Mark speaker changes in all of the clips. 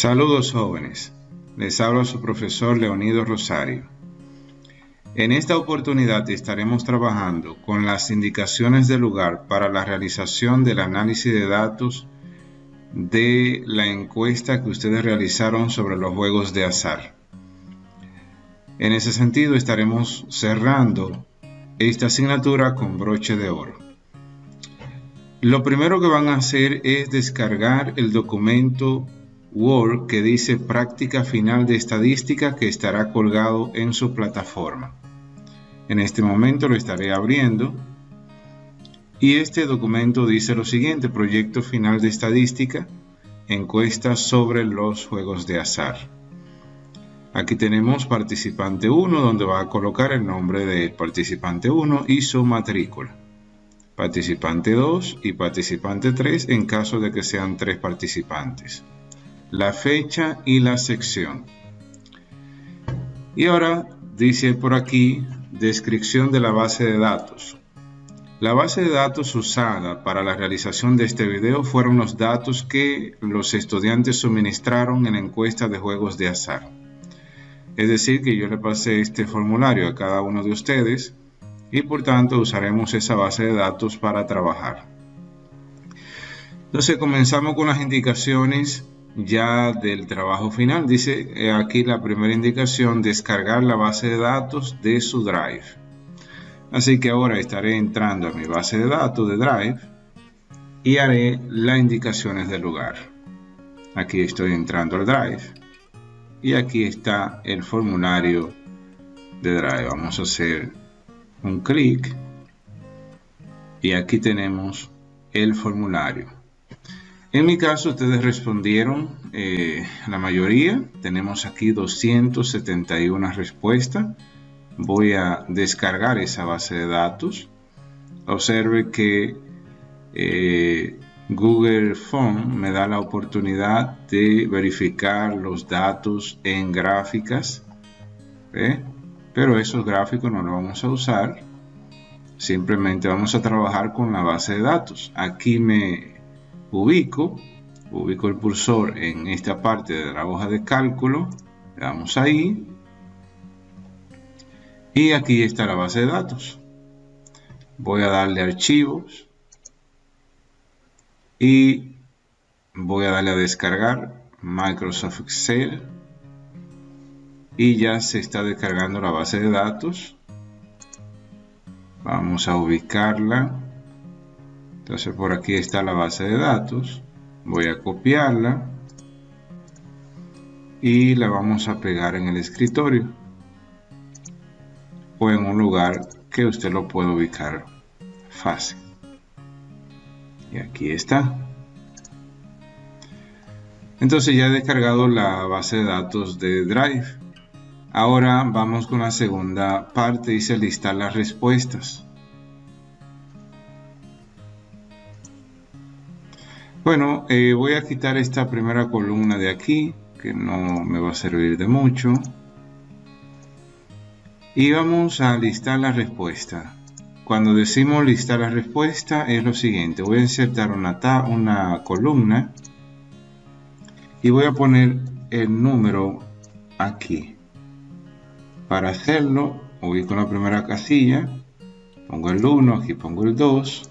Speaker 1: Saludos jóvenes, les habla su profesor Leonido Rosario. En esta oportunidad estaremos trabajando con las indicaciones de lugar para la realización del análisis de datos de la encuesta que ustedes realizaron sobre los juegos de azar. En ese sentido estaremos cerrando esta asignatura con broche de oro. Lo primero que van a hacer es descargar el documento Word que dice práctica final de estadística, que estará colgado en su plataforma. En este momento lo estaré abriendo y este documento dice lo siguiente: proyecto final de estadística, encuesta sobre los juegos de azar. Aquí tenemos participante 1, donde va a colocar el nombre del participante 1 y su matrícula. Participante 2 y participante 3 en caso de que sean 3 participantes. La fecha y la sección. Y ahora dice por aquí descripción de la base de datos. La base de datos usada para la realización de este video fueron los datos que los estudiantes suministraron en la encuesta de juegos de azar. Es decir, que yo le pasé este formulario a cada uno de ustedes y por tanto usaremos esa base de datos para trabajar. Entonces comenzamos con las indicaciones ya del trabajo final. Dice aquí la primera indicación: descargar la base de datos de su Drive. Así que ahora estaré entrando a mi base de datos de Drive y haré las indicaciones del lugar. Aquí estoy entrando al Drive y aquí está el formulario de Drive. Vamos a hacer un clic y aquí tenemos el formulario. En mi caso ustedes respondieron la mayoría. Tenemos aquí 271 respuestas. Voy a descargar esa base de datos. Observe que Google Form me da la oportunidad de verificar los datos en gráficas, pero esos gráficos no los vamos a usar. Simplemente vamos a trabajar con la base de datos. Aquí me ubico el cursor en esta parte de la hoja de cálculo, le damos ahí y aquí está la base de datos. Voy a darle a archivos y voy a darle a descargar Microsoft Excel y ya se está descargando la base de datos. Vamos a ubicarla. Entonces por aquí está la base de datos. Voy a copiarla y la vamos a pegar en el escritorio o en un lugar que usted lo pueda ubicar fácil. Y aquí está. Entonces ya he descargado la base de datos de Drive. Ahora vamos con la segunda parte. Dice listar las respuestas. Bueno, voy a quitar esta primera columna de aquí, que no me va a servir de mucho. Y vamos a listar la respuesta. Cuando decimos listar la respuesta es lo siguiente: voy a insertar una columna y voy a poner el número aquí. Para hacerlo, ubico la primera casilla, pongo el 1, aquí pongo el 2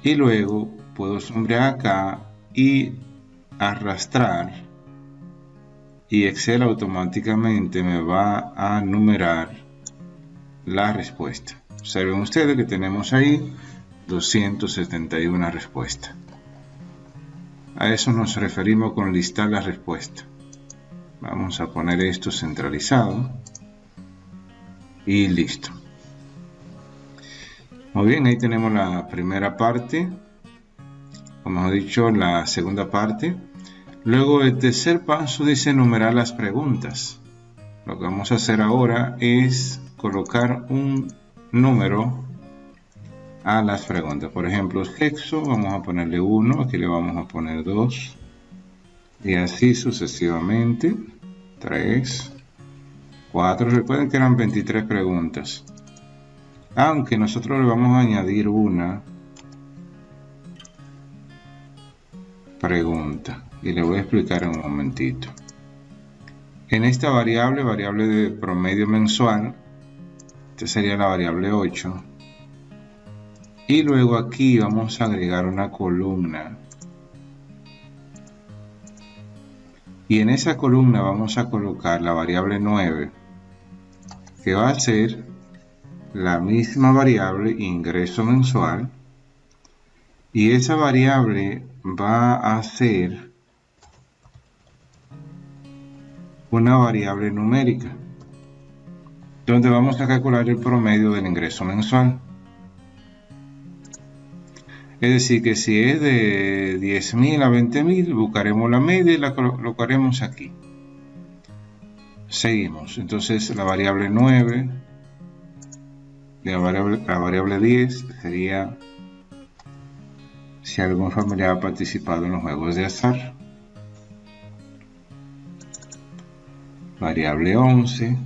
Speaker 1: y luego puedo sombrear acá y arrastrar y Excel automáticamente me va a numerar la respuesta. Observen ustedes que tenemos ahí 271 respuestas. A eso nos referimos con listar la respuesta. Vamos a poner esto centralizado y listo. Muy bien, ahí tenemos la primera parte. Como hemos dicho, la segunda parte. Luego el tercer paso dice enumerar las preguntas. Lo que vamos a hacer ahora es colocar un número a las preguntas. Por ejemplo, sexo, vamos a ponerle 1, aquí le vamos a poner 2 y así sucesivamente. 3, 4, recuerden que eran 23 preguntas. Aunque nosotros le vamos a añadir una pregunta. y le voy a explicar en un momentito. En esta variable de promedio mensual, esta sería la variable 8, y luego aquí vamos a agregar una columna, y en esa columna vamos a colocar la variable 9, que va a ser la misma variable ingreso mensual, y esa variable va a ser una variable numérica, donde vamos a calcular el promedio del ingreso mensual. Es decir, que si es de 10.000 a 20.000, buscaremos la media y la colocaremos aquí. Seguimos. Entonces la variable 9, la variable 10 sería si algún familiar ha participado en los juegos de azar. Variable 11,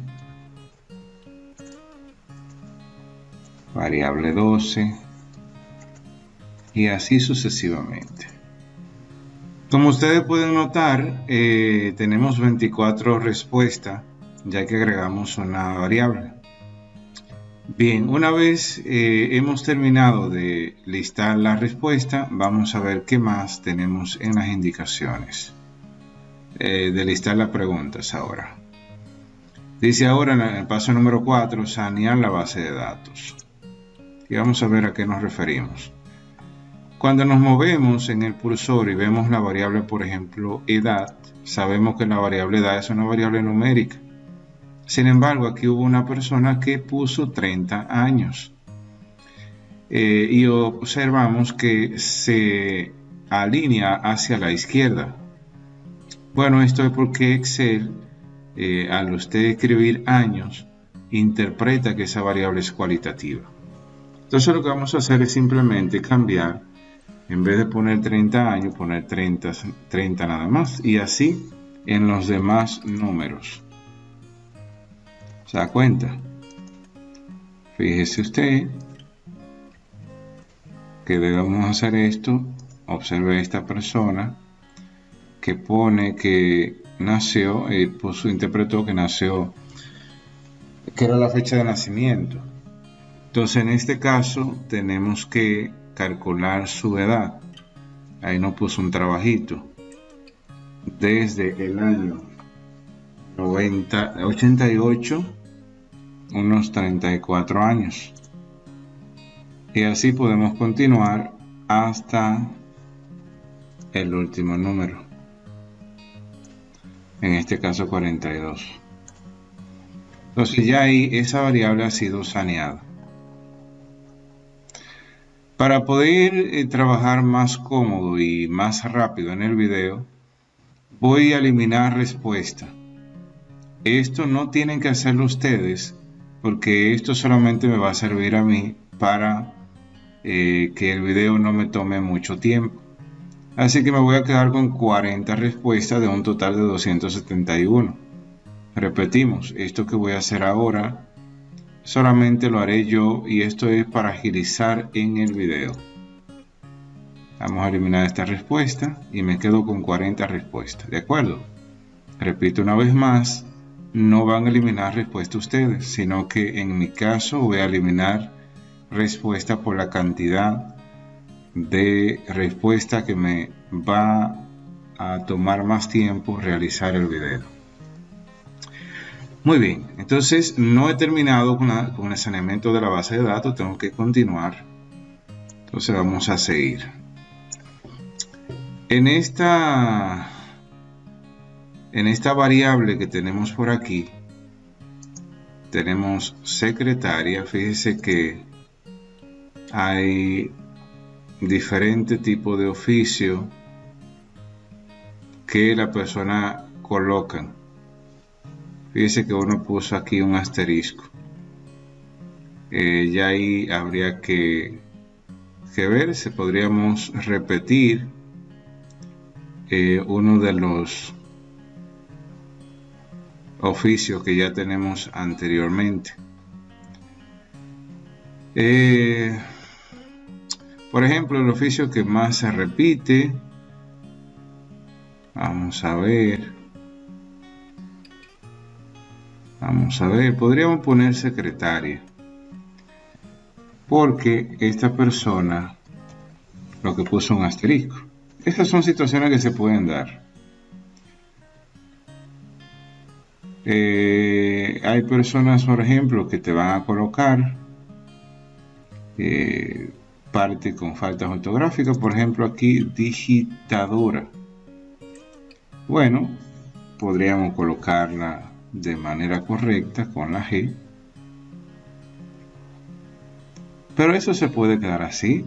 Speaker 1: variable 12 y así sucesivamente. Como ustedes pueden notar, tenemos 24 respuestas ya que agregamos una variable. Bien, una vez hemos terminado de listar la respuesta, vamos a ver qué más tenemos en las indicaciones de listar las preguntas ahora. Dice ahora en el paso número 4, sanear la base de datos. Y vamos a ver a qué nos referimos. Cuando nos movemos en el cursor y vemos la variable, por ejemplo, edad, sabemos que la variable edad es una variable numérica. Sin embargo, aquí hubo una persona que puso 30 años. Y observamos que se alinea hacia la izquierda. Bueno, esto es porque Excel, al usted escribir años, interpreta que esa variable es cualitativa. Entonces lo que vamos a hacer es simplemente cambiar, en vez de poner 30 años, poner 30 nada más, y así en los demás números. ¿Se da cuenta? Fíjese usted que debemos hacer esto. Observe a esta persona que pone que nació, interpretó que nació, que era la fecha de nacimiento. Entonces en este caso tenemos que calcular su edad. Ahí nos puso un trabajito. Desde el año 88, unos 34 años. Y así podemos continuar hasta el último número. En este caso 42. Entonces ya ahí esa variable ha sido saneada. Para poder trabajar más cómodo y más rápido en el video, voy a eliminar respuesta. Esto no tienen que hacerlo ustedes, porque esto solamente me va a servir a mí para que el video no me tome mucho tiempo. Así que me voy a quedar con 40 respuestas de un total de 271. Repetimos, esto que voy a hacer ahora solamente lo haré yo, y esto es para agilizar en el video. Vamos a eliminar esta respuesta y me quedo con 40 respuestas, ¿de acuerdo? Repito una vez más, no van a eliminar respuesta ustedes, sino que en mi caso voy a eliminar respuesta por la cantidad de respuesta que me va a tomar más tiempo realizar el video. Muy bien, entonces no he terminado con el saneamiento de la base de datos, tengo que continuar. Entonces vamos a seguir. En esta variable que tenemos por aquí, tenemos secretaria. Fíjese que hay diferentes tipos de oficio que la persona colocan. Fíjese que uno puso aquí un asterisco. Ya ahí habría que ver si podríamos repetir uno de los oficios que ya tenemos anteriormente. Por ejemplo, el oficio que más se repite Vamos a ver, podríamos poner secretaria, porque esta persona lo que puso un asterisco. Estas son situaciones que se pueden dar. Hay personas, por ejemplo, que te van a colocar parte con faltas ortográficas, por ejemplo aquí digitadora. Bueno, podríamos colocarla de manera correcta con la G, pero eso se puede quedar así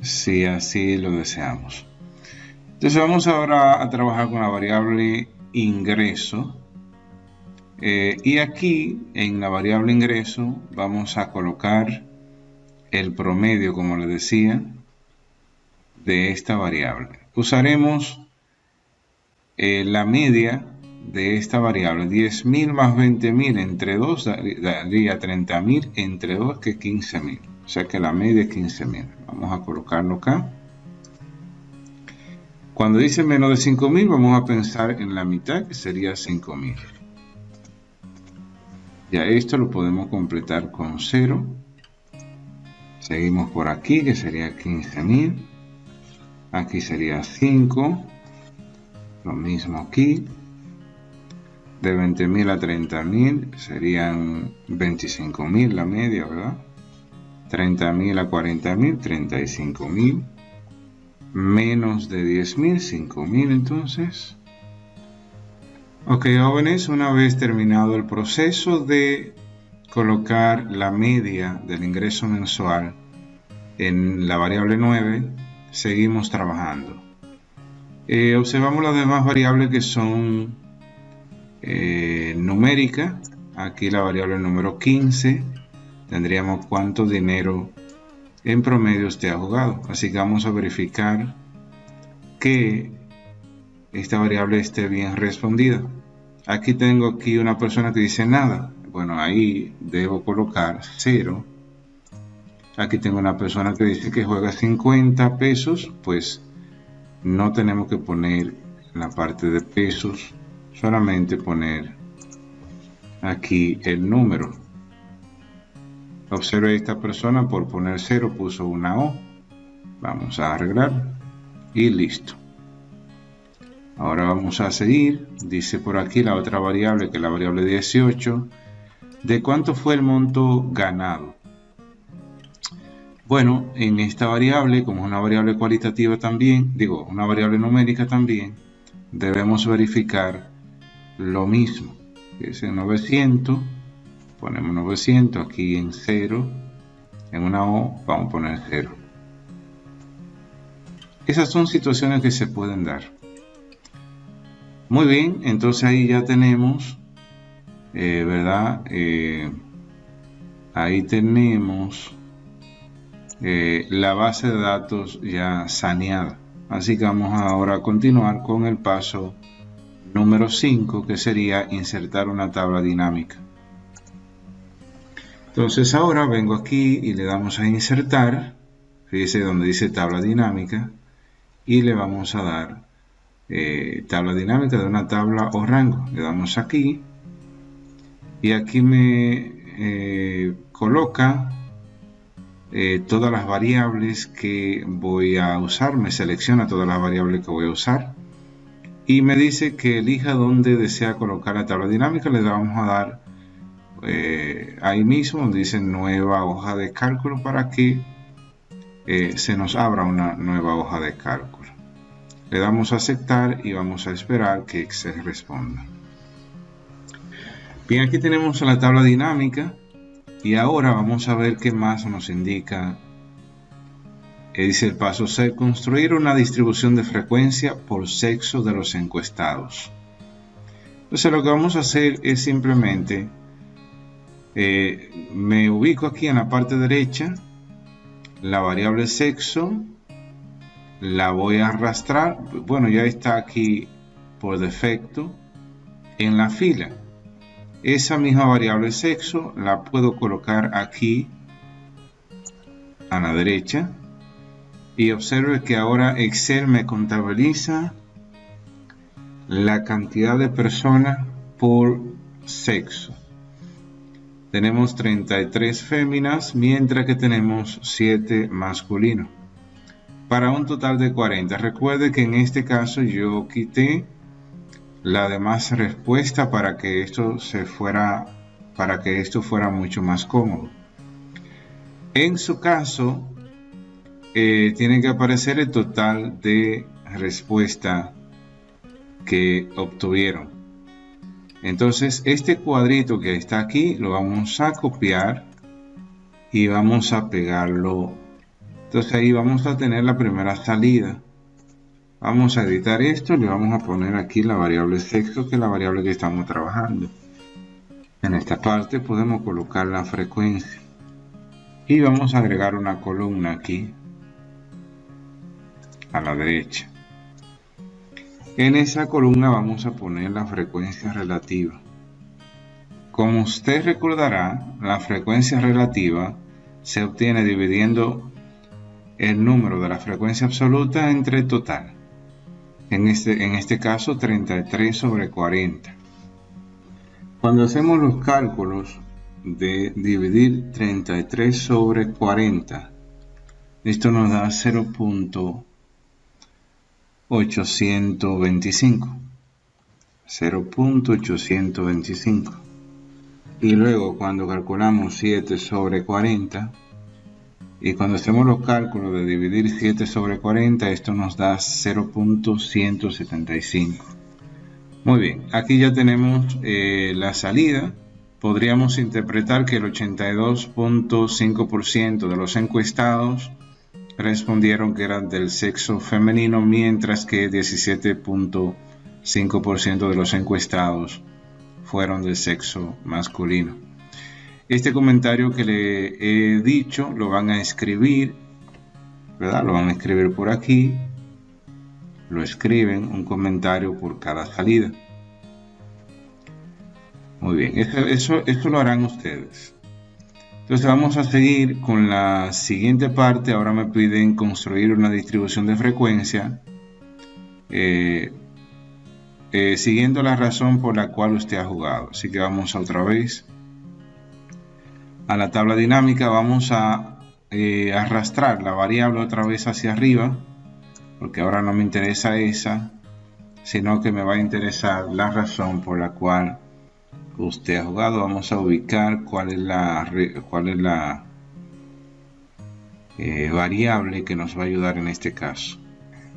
Speaker 1: si así lo deseamos. Entonces vamos ahora a trabajar con la variable ingreso, y aquí en la variable ingreso vamos a colocar el promedio, como les decía, de esta variable. Usaremos la media de esta variable. 10.000 más 20.000 entre 2 daría 30.000 entre 2, que 15.000. O sea que la media es 15.000. Vamos a colocarlo acá. Cuando dice menos de 5.000, vamos a pensar en la mitad, que sería 5.000. Ya esto lo podemos completar con 0. Seguimos por aquí, que sería 15.000. Aquí sería 5. Lo mismo aquí. De 20.000 a 30.000 serían 25.000 la media, ¿verdad? 30.000 a 40.000, 35.000. Menos de 10.000, 5.000 entonces. Ok, jóvenes, una vez terminado el proceso de colocar la media del ingreso mensual en la variable 9, seguimos trabajando. Observamos las demás variables que son numéricas. Aquí la variable número 15, tendríamos cuánto dinero en promedio usted ha jugado. Así que vamos a verificar que esta variable esté bien respondida. Aquí tengo una persona que dice nada. Bueno, ahí debo colocar 0. Aquí tengo una persona que dice que juega 50 pesos. Pues no tenemos que poner la parte de pesos, solamente poner aquí el número. Observe, esta persona por poner 0 puso una O. Vamos a arreglar y listo. Ahora vamos a seguir. Dice por aquí la otra variable, que es la variable 18. ¿De cuánto fue el monto ganado? Bueno, en esta variable, como es una variable cualitativa también, una variable numérica también, debemos verificar lo mismo. Es en 900, ponemos 900, aquí en 0, en una O vamos a poner 0. Esas son situaciones que se pueden dar. Muy bien, entonces ahí ya tenemos, ¿verdad? Ahí tenemos la base de datos ya saneada. Así que vamos ahora a continuar con el paso número 5, que sería insertar una tabla dinámica. Entonces ahora vengo aquí y le damos a insertar. Fíjese donde dice tabla dinámica, y le vamos a dar tabla dinámica de una tabla o rango. Le damos aquí y aquí me coloca todas las variables que voy a usar. Me selecciona todas las variables que voy a usar y me dice que elija dónde desea colocar la tabla dinámica. Le vamos a dar ahí mismo donde dice nueva hoja de cálculo, para que se nos abra una nueva hoja de cálculo. Le damos a aceptar y vamos a esperar que se responda. Bien, aquí tenemos la tabla dinámica y ahora vamos a ver qué más nos indica. Dice el paso 6, construir una distribución de frecuencia por sexo de los encuestados. Entonces lo que vamos a hacer es simplemente, me ubico aquí en la parte derecha, la variable sexo, la voy a arrastrar. Bueno, ya está aquí por defecto en la fila. Esa misma variable sexo la puedo colocar aquí a la derecha y observe que ahora Excel me contabiliza la cantidad de personas por sexo. Tenemos 33 féminas, mientras que tenemos 7 masculinos, para un total de 40. Recuerde que en este caso yo quité la demás respuesta para que esto fuera mucho más cómodo. En su caso, tiene que aparecer el total de respuesta que obtuvieron. Entonces este cuadrito que está aquí lo vamos a copiar y vamos a pegarlo. Entonces ahí vamos a tener la primera salida. Vamos a editar esto y le vamos a poner aquí la variable sexo, que es la variable que estamos trabajando. En esta parte podemos colocar la frecuencia y vamos a agregar una columna aquí a la derecha. En esa columna vamos a poner la frecuencia relativa. Como usted recordará, la frecuencia relativa se obtiene dividiendo el número de la frecuencia absoluta entre el total. En este caso 33 sobre 40. Cuando hacemos los cálculos de dividir 33 sobre 40, esto nos da 0.825. Y luego cuando calculamos 7 sobre 40, y cuando hacemos los cálculos de dividir 7 sobre 40, esto nos da 0.175. Muy bien, aquí ya tenemos la salida. Podríamos interpretar que el 82.5% de los encuestados respondieron que eran del sexo femenino, mientras que 17.5% de los encuestados fueron del sexo masculino. Este comentario que le he dicho lo van a escribir, ¿verdad? Lo van a escribir por aquí. Lo escriben, un comentario por cada salida. Muy bien, eso lo harán ustedes. Entonces vamos a seguir con la siguiente parte. Ahora me piden construir una distribución de frecuencia siguiendo la razón por la cual usted ha jugado. Así que vamos otra vez a la tabla dinámica. Vamos a arrastrar la variable otra vez hacia arriba, porque ahora no me interesa esa, sino que me va a interesar la razón por la cual usted ha jugado. Vamos a ubicar cuál es la variable que nos va a ayudar en este caso.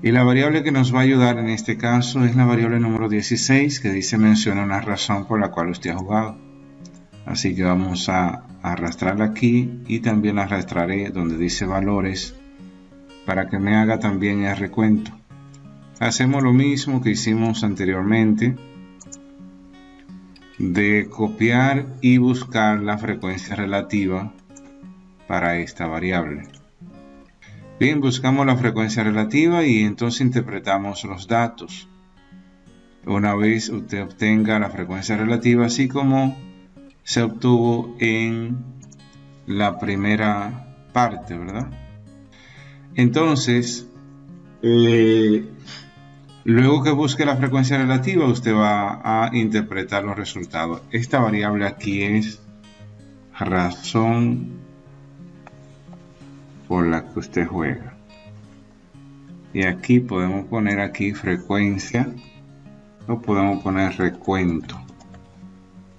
Speaker 1: Y la variable que nos va a ayudar en este caso es la variable número 16, que dice menciona una razón por la cual usted ha jugado. Así que vamos a arrastrarla aquí, y también la arrastraré donde dice valores para que me haga también el recuento. Hacemos lo mismo que hicimos anteriormente, de copiar y buscar la frecuencia relativa para esta variable. Bien, buscamos la frecuencia relativa y entonces interpretamos los datos. Una vez usted obtenga la frecuencia relativa, así como se obtuvo en la primera parte, ¿verdad? Entonces, luego que busque la frecuencia relativa, usted va a interpretar los resultados. Esta variable aquí es razón por la que usted juega. Y aquí podemos poner aquí frecuencia, o podemos poner recuento.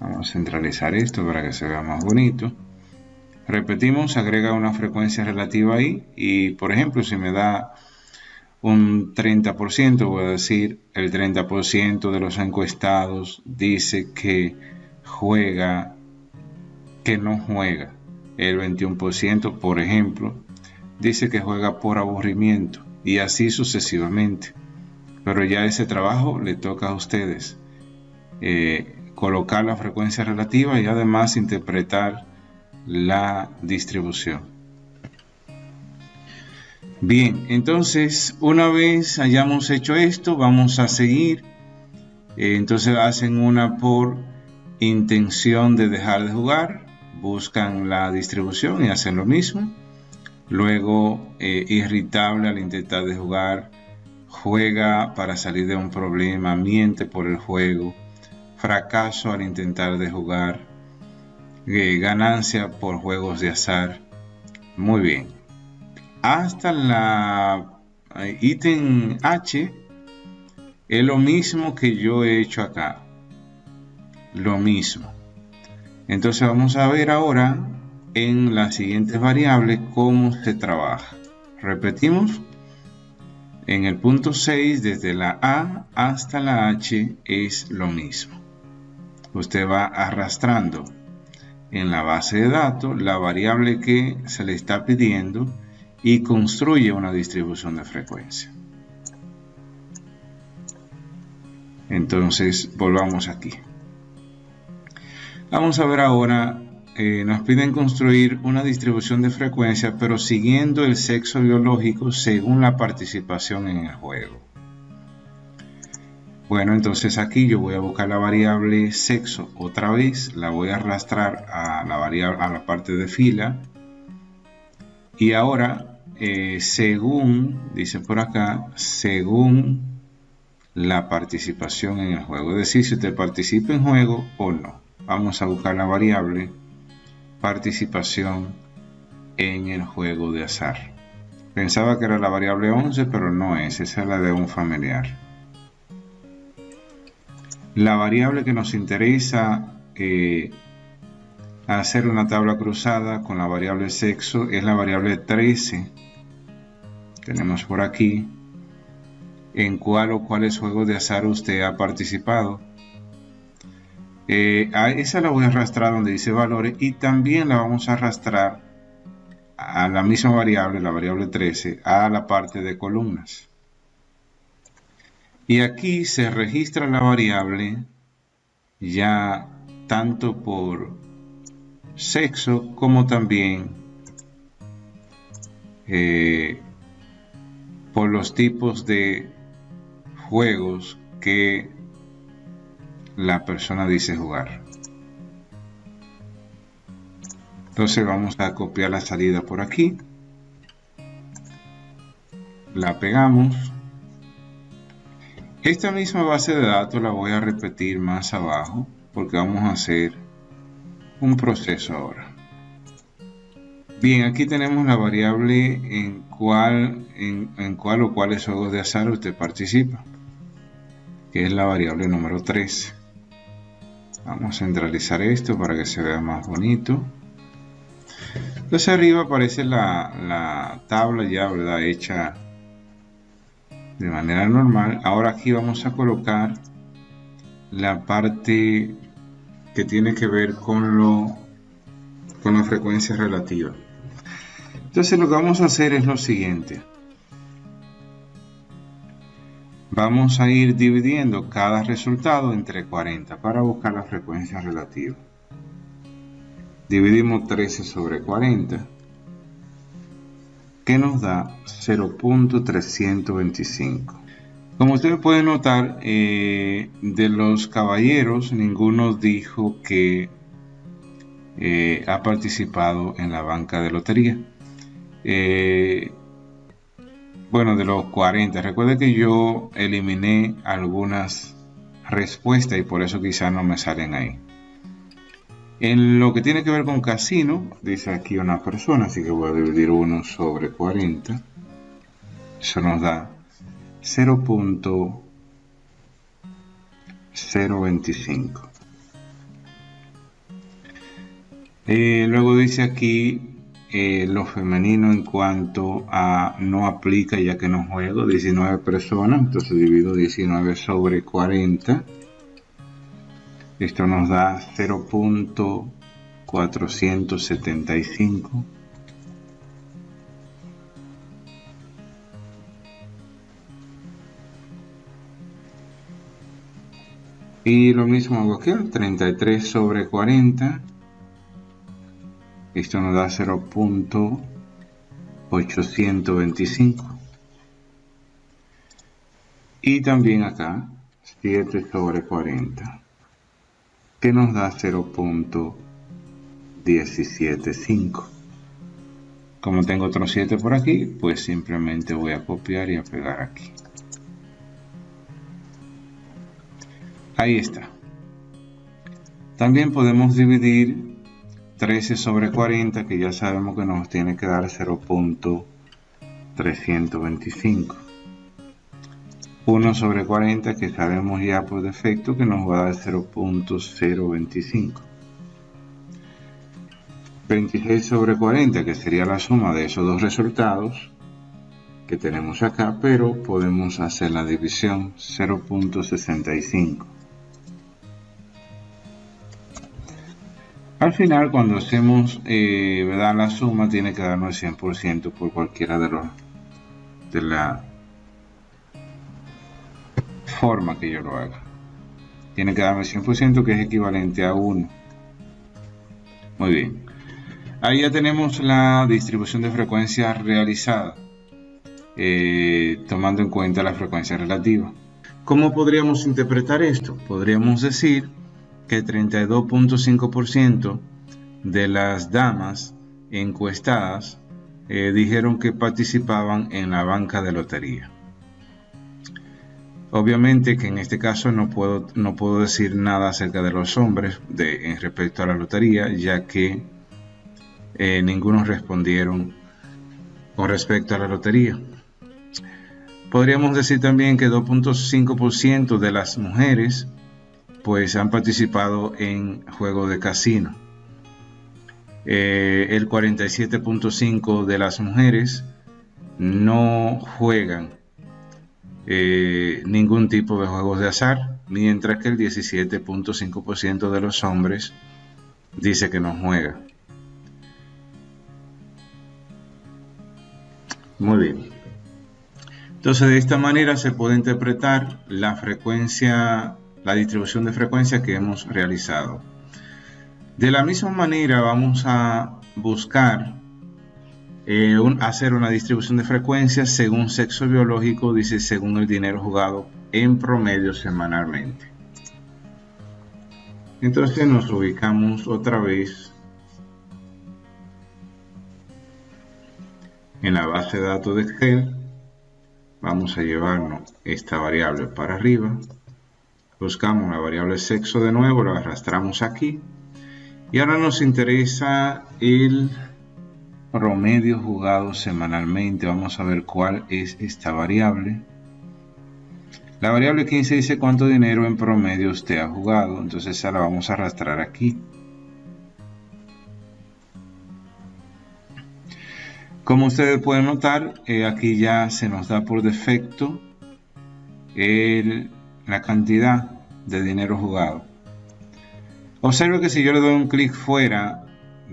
Speaker 1: Vamos a centralizar esto para que se vea más bonito. Repetimos, agrega una frecuencia relativa ahí, y por ejemplo, si me da un 30%, voy a decir el 30% de los encuestados dice que juega, que no juega. El 21%, por ejemplo, dice que juega por aburrimiento, y así sucesivamente. Pero ya ese trabajo le toca a ustedes, colocar la frecuencia relativa y además interpretar la distribución. Bien, entonces una vez hayamos hecho esto, vamos a seguir. Entonces hacen una por intención de dejar de jugar, buscan la distribución y hacen lo mismo. Luego irritable al intentar de jugar, juega para salir de un problema, miente por el juego, fracaso al intentar de jugar, ganancia por juegos de azar. Muy bien. Hasta la ítem H es lo mismo que yo he hecho acá. Lo mismo. Entonces vamos a ver ahora en las siguientes variables cómo se trabaja. Repetimos. En el punto 6, desde la A hasta la H es lo mismo. Usted va arrastrando en la base de datos la variable que se le está pidiendo y construye una distribución de frecuencia. Entonces volvamos aquí. Vamos a ver ahora, nos piden construir una distribución de frecuencia, pero siguiendo el sexo biológico según la participación en el juego. Bueno, entonces aquí yo voy a buscar la variable sexo otra vez, la voy a arrastrar a la variable, a la parte de fila, y ahora según, dice por acá, según la participación en el juego, es decir, si usted participa en juego o no. Vamos a buscar la variable participación en el juego de azar. Pensaba que era la variable 11, pero no es, esa es la de un familiar. La variable que nos interesa hacer una tabla cruzada con la variable sexo es la variable 13. Tenemos por aquí en cuál o cuáles juegos de azar usted ha participado. A esa la voy a arrastrar donde dice valores, y también la vamos a arrastrar a la misma variable, la variable 13, a la parte de columnas. Y aquí se registra la variable ya tanto por sexo como también por los tipos de juegos que la persona dice jugar. Entonces vamos a copiar la salida por aquí, la pegamos. Esta misma base de datos la voy a repetir más abajo porque vamos a hacer un proceso ahora. Bien, aquí tenemos la variable en cuál o cuáles juegos de azar usted participa, que es la variable número 13. Vamos a centralizar esto para que se vea más bonito. Entonces arriba aparece la tabla ya, ¿verdad?, hecha de manera normal. Ahora aquí vamos a colocar la parte que tiene que ver con la frecuencia relativa. Entonces lo que vamos a hacer es lo siguiente. Vamos a ir dividiendo cada resultado entre 40 para buscar la frecuencia relativa. Dividimos 13 sobre 40, que nos da 0.325. Como ustedes pueden notar, de los caballeros, ninguno dijo que ha participado en la banca de lotería. Bueno, de los 40, recuerden que yo eliminé algunas respuestas y por eso quizás no me salen ahí. En lo que tiene que ver con casino, dice aquí una persona, así que voy a dividir 1 sobre 40. Eso nos da 0.025. Luego dice aquí lo femenino en cuanto a no aplica ya que no juego, 19 personas, entonces divido 19 sobre 40. Esto nos da 0.475. Y lo mismo hago aquí, 33 sobre 40. Esto nos da 0.825. Y también acá, 7 sobre 40. Que nos da 0.175. Como tengo otros 7 por aquí, pues simplemente voy a copiar y a pegar aquí. Ahí está. También podemos dividir 13 sobre 40, que ya sabemos que nos tiene que dar 0.325. 1 sobre 40, que sabemos ya por defecto que nos va a dar 0.025. 26 sobre 40, que sería la suma de esos dos resultados que tenemos acá, pero podemos hacer la división, 0.65. Al final, cuando hacemos ¿verdad? La suma, tiene que darnos el 100% por cualquiera de la forma que yo lo haga. Tiene que darme el 100%, que es equivalente a 1. Muy bien. Ahí ya tenemos la distribución de frecuencia realizada, tomando en cuenta la frecuencia relativa. ¿Cómo podríamos interpretar esto? Podríamos decir que el 32.5% de las damas encuestadas dijeron que participaban en la banca de lotería. Obviamente que en este caso no puedo decir nada acerca de los hombres en respecto a la lotería, ya que ninguno respondieron con respecto a la lotería. Podríamos decir también que 2.5% de las mujeres pues han participado en juegos de casino. El 47.5% de las mujeres no juegan ningún tipo de juegos de azar, mientras que el 17.5% de los hombres dice que no juega. Muy bien. Entonces, de esta manera se puede interpretar la frecuencia, la distribución de frecuencia que hemos realizado. De la misma manera vamos a buscar hacer una distribución de frecuencias según sexo biológico, dice según el dinero jugado en promedio semanalmente. Entonces nos ubicamos otra vez en la base de datos de Excel. Vamos a llevarnos esta variable para arriba. Buscamos la variable sexo de nuevo, la arrastramos aquí. Y ahora nos interesa el promedio jugado semanalmente. Vamos a ver cuál es esta variable. La variable 15 dice cuánto dinero en promedio usted ha jugado. Entonces esa la vamos a arrastrar aquí. Como ustedes pueden notar, aquí ya se nos da por defecto la cantidad de dinero jugado. Observe que si yo le doy un clic fuera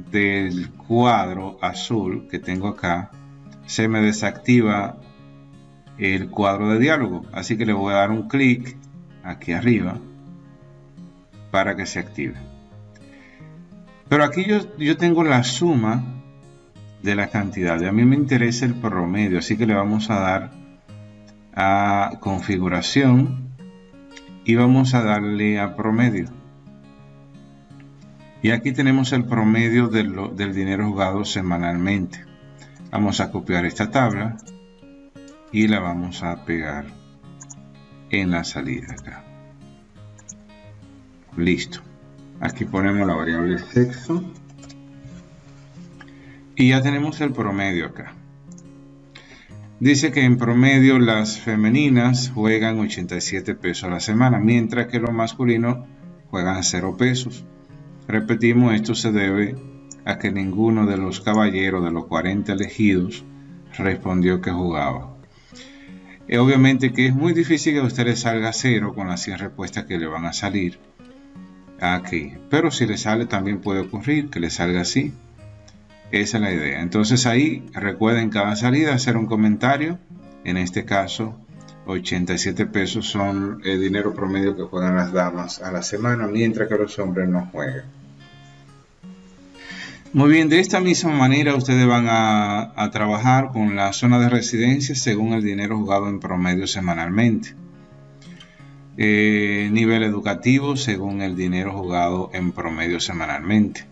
Speaker 1: del cuadro azul que tengo acá, se me desactiva el cuadro de diálogo. Así que le voy a dar un clic aquí arriba para que se active. Pero aquí yo tengo la suma de la cantidad y a mí me interesa el promedio, así que le vamos a dar a configuración y vamos a darle a promedio. Y aquí tenemos el promedio del dinero jugado semanalmente. Vamos a copiar esta tabla y la vamos a pegar en la salida acá. Listo. Aquí ponemos la variable sexo. Y ya tenemos el promedio acá. Dice que en promedio las femeninas juegan 87 pesos a la semana, mientras que los masculinos juegan 0 pesos. Repetimos, esto se debe a que ninguno de los caballeros de los 40 elegidos respondió que jugaba. Obviamente que es muy difícil que a usted le salga 0 con las 100 respuestas que le van a salir aquí. Pero si le sale también puede ocurrir que le salga así. Esa es la idea. Entonces ahí recuerden cada salida hacer un comentario. En este caso 87 pesos son el dinero promedio que juegan las damas a la semana, mientras que los hombres no juegan. Muy bien, de esta misma manera ustedes van a trabajar con la zona de residencia según el dinero jugado en promedio semanalmente. Nivel educativo según el dinero jugado en promedio semanalmente.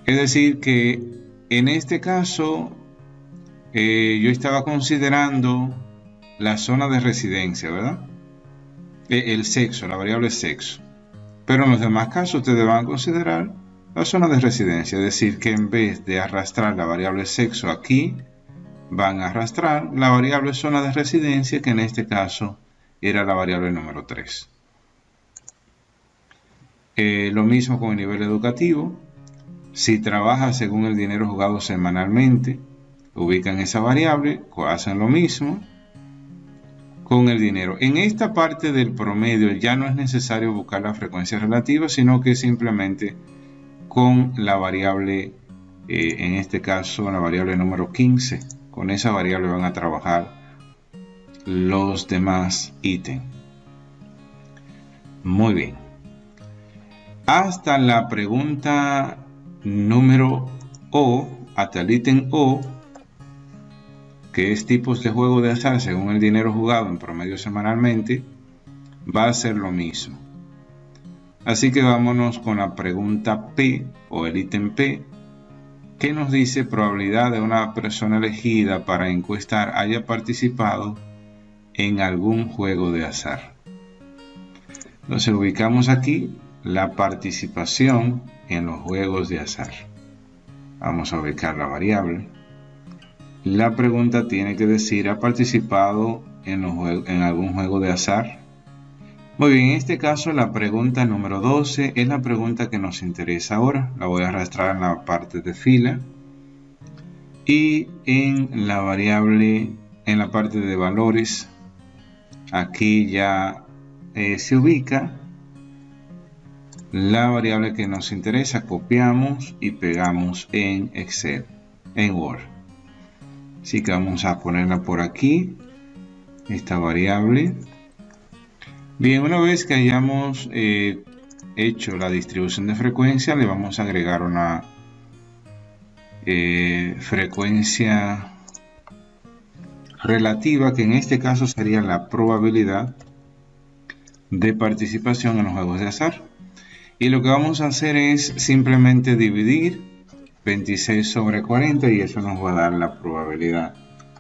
Speaker 1: Es decir que en este caso yo estaba considerando la zona de residencia, ¿verdad? el sexo, la variable sexo. Pero en los demás casos ustedes van a considerar la zona de residencia, es decir, que en vez de arrastrar la variable sexo aquí, van a arrastrar la variable zona de residencia, que en este caso era la variable número 3. Lo mismo con el nivel educativo. Si trabaja según el dinero jugado semanalmente, ubican esa variable, hacen lo mismo con el dinero. En esta parte del promedio ya no es necesario buscar la frecuencia relativa, sino que simplemente con la variable, en este caso la variable número 15, con esa variable van a trabajar los demás ítems. Muy bien. Hasta la pregunta número O, hasta el ítem O, que es tipos de juego de azar según el dinero jugado en promedio semanalmente, va a ser lo mismo. Así que vámonos con la pregunta P o el ítem P, que nos dice probabilidad de una persona elegida para encuestar haya participado en algún juego de azar. Entonces ubicamos aquí la participación en los juegos de azar. Vamos a ubicar la variable. La pregunta tiene que decir, ¿ha participado en algún juego de azar? Muy bien, en este caso la pregunta número 12 es la pregunta que nos interesa ahora. La voy a arrastrar en la parte de fila. Y en la variable, en la parte de valores, aquí ya se ubica la variable que nos interesa. Copiamos y pegamos en Excel, en Word. Así que vamos a ponerla por aquí, esta variable. Bien, una vez que hayamos hecho la distribución de frecuencia, le vamos a agregar una frecuencia relativa, que en este caso sería la probabilidad de participación en los juegos de azar. Y lo que vamos a hacer es simplemente dividir 26 sobre 40 y eso nos va a dar la probabilidad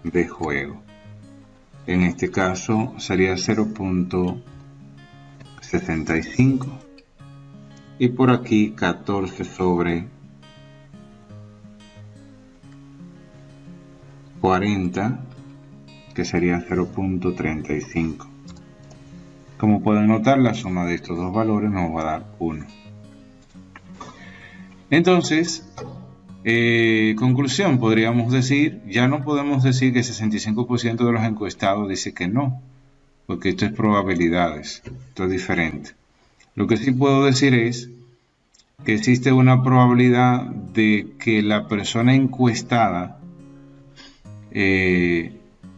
Speaker 1: de juego. En este caso sería 0.75 y por aquí 14 sobre 40, que sería 0.35. Como pueden notar, la suma de estos dos valores nos va a dar 1. Entonces, conclusión, podríamos decir, ya no podemos decir que 65% de los encuestados dice que no, porque esto es probabilidades, esto es diferente. Lo que sí puedo decir es que existe una probabilidad de que la persona encuestada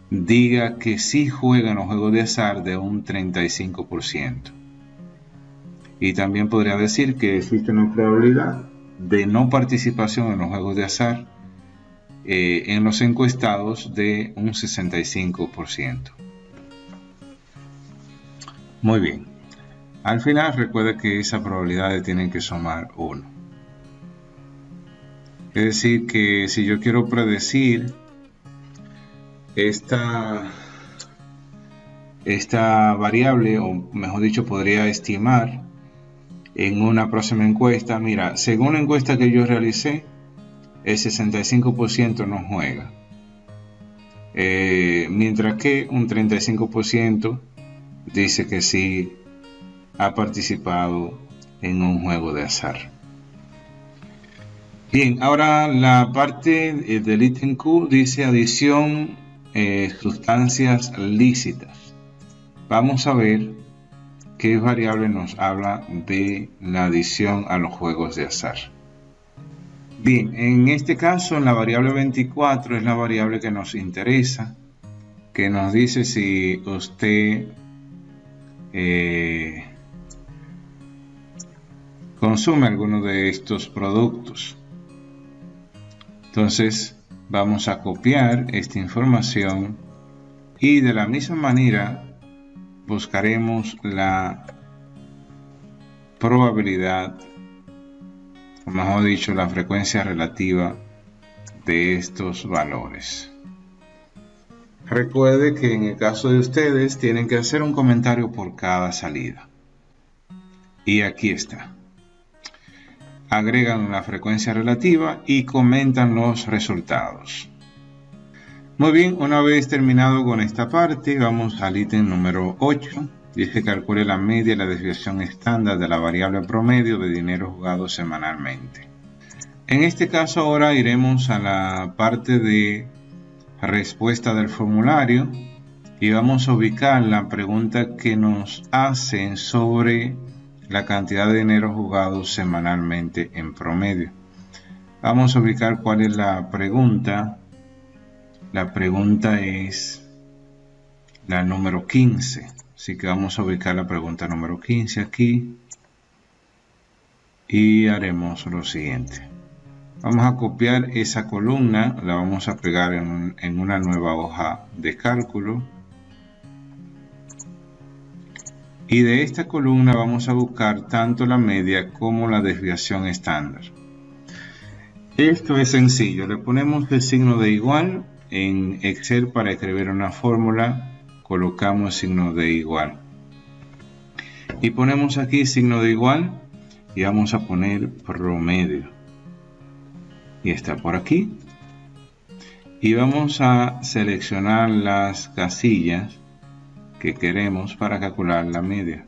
Speaker 1: diga que sí juega en los juegos de azar de un 35%. Y también podría decir que existe una probabilidad de no participación en los juegos de azar en los encuestados de un 65%. Muy bien. Al final recuerda que esas probabilidades tienen que sumar 1. Es decir que si yo quiero predecir esta variable, o mejor dicho, podría estimar en una próxima encuesta, mira, según la encuesta que yo realicé, el 65% no juega, mientras que un 35% dice que sí ha participado en un juego de azar. Bien, ahora la parte del ítem Q dice adición sustancias lícitas. Vamos a ver qué variable nos habla de la adición a los juegos de azar. Bien, en este caso la variable 24 es la variable que nos interesa, que nos dice si usted consume alguno de estos productos. Entonces vamos a copiar esta información y de la misma manera buscaremos la probabilidad, o mejor dicho, la frecuencia relativa de estos valores. Recuerde que en el caso de ustedes tienen que hacer un comentario por cada salida. Y aquí está. Agregan la frecuencia relativa y comentan los resultados. Muy bien, una vez terminado con esta parte, vamos al ítem número 8. Dice calcule la media y la desviación estándar de la variable promedio de dinero jugado semanalmente. En este caso ahora iremos a la parte de respuesta del formulario y vamos a ubicar la pregunta que nos hacen sobre la cantidad de dinero jugado semanalmente en promedio. Vamos a ubicar cuál es la pregunta. La pregunta es la número 15. Así que vamos a ubicar la pregunta número 15 aquí. Y haremos lo siguiente. Vamos a copiar esa columna, la vamos a pegar en una nueva hoja de cálculo. Y de esta columna vamos a buscar tanto la media como la desviación estándar. Esto es sencillo, le ponemos el signo de igual en Excel para escribir una fórmula, colocamos signo de igual. Y ponemos aquí signo de igual y vamos a poner promedio. Y está por aquí. Y vamos a seleccionar las casillas que queremos para calcular la media.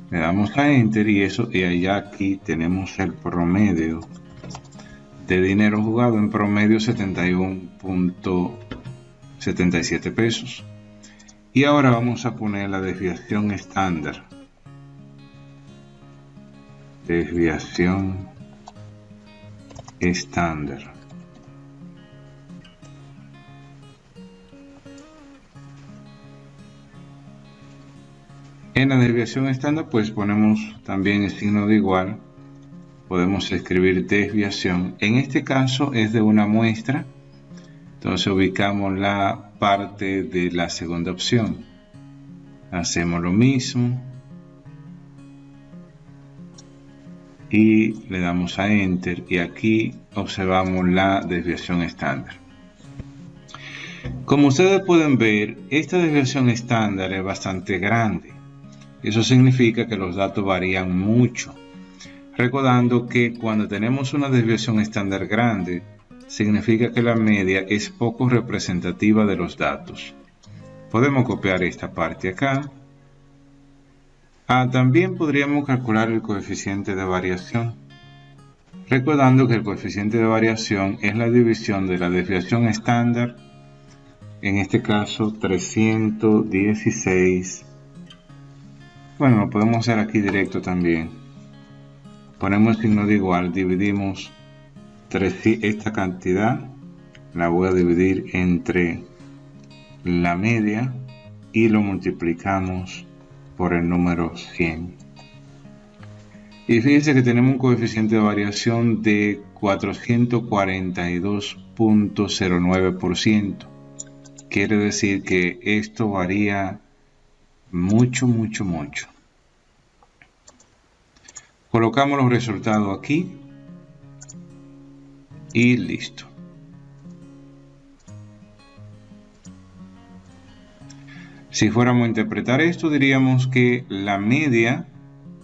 Speaker 1: Le damos a Enter y allá aquí tenemos el promedio de dinero jugado, en promedio 71.77 pesos. Y ahora vamos a poner la desviación estándar. Desviación estándar. En la desviación estándar pues ponemos también el signo de igual. Podemos escribir desviación. En este caso es de una muestra. Entonces ubicamos la parte de la segunda opción. Hacemos lo mismo. Y le damos a Enter. Y aquí observamos la desviación estándar. Como ustedes pueden ver, esta desviación estándar es bastante grande. Eso significa que los datos varían mucho. Recordando que cuando tenemos una desviación estándar grande, significa que la media es poco representativa de los datos. Podemos copiar esta parte acá. También podríamos calcular el coeficiente de variación. Recordando que el coeficiente de variación es la división de la desviación estándar, en este caso 316. Bueno, lo podemos hacer aquí directo también. Ponemos el signo de igual, dividimos esta cantidad, la voy a dividir entre la media y lo multiplicamos por el número 100. Y fíjense que tenemos un coeficiente de variación de 442.09%. Quiere decir que esto varía mucho. Colocamos los resultados aquí y listo. Si fuéramos a interpretar esto, diríamos que la media,